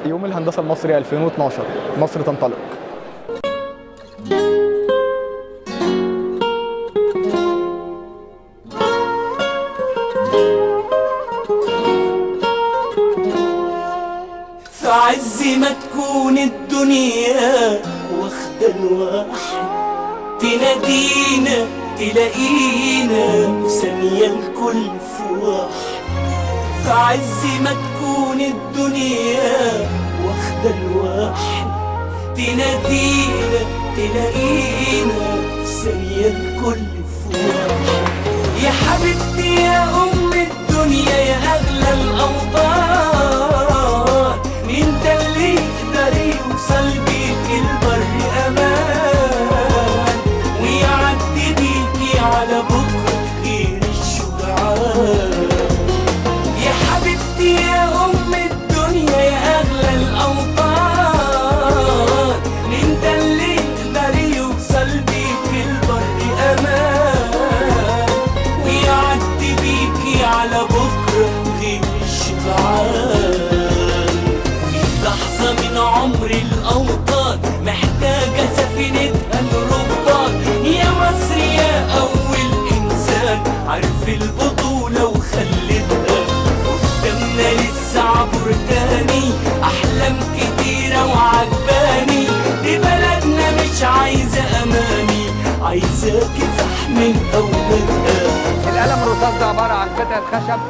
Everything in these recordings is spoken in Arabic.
يوم الهندسة المصري 2012 مصر تنطلق. في عز ما تكون الدنيا واخدة الواحد، تنادينا تلاقينا في ثانية الكل في واحد. في عز ما تكون الدنيا واخدة الواحد، تنادينا تلاقينا في ثانية الكل في واحد. يا حبيبتي يا أم الدنيا يا أغلى الأوطان، مين ده اللي يقدر يوصل بيك البر أمان، ويعدي بيكي على بكرة غير الشجعان. يا حبيبتي يا أم الدنيا يا أغلى الأوطان، مين ده اللي يقدر يوصل بيك البر أمان، ويعدي بيكي على بكرة غير الشجعان. في لحظة من عمر الأوطان محتاجة سفينتها الرباط، يا مصر يا أول إنسان عرف البطولة وخلتها. قدامنا لسه عبر تاني أحلام كتيرة وعجباني، دي بلدنا مش عايزة أماني، عايزة كفاح من أولادها. القلم الرصاص ده عبارة عن قطعة خشب،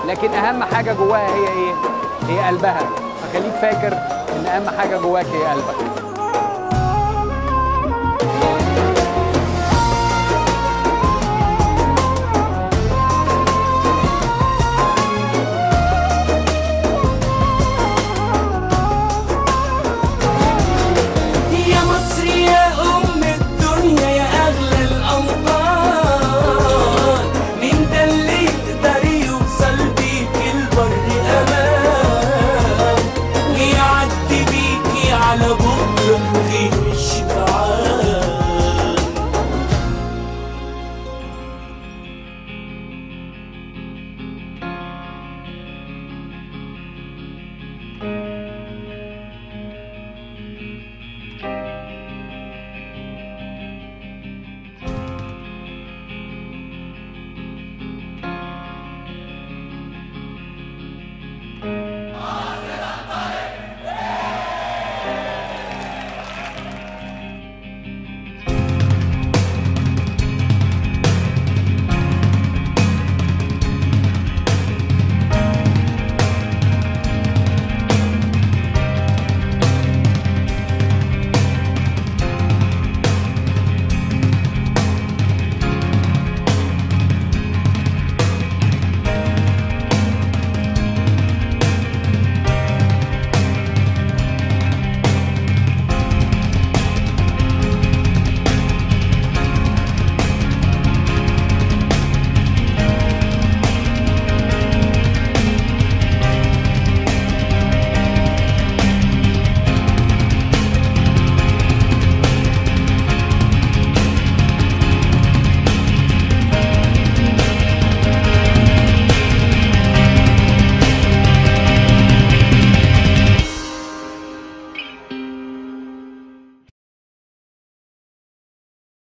لكن أهم حاجة جواها هي إيه؟ هي قلبها. فخليك فاكر إن أهم حاجة جواك هي قلبك.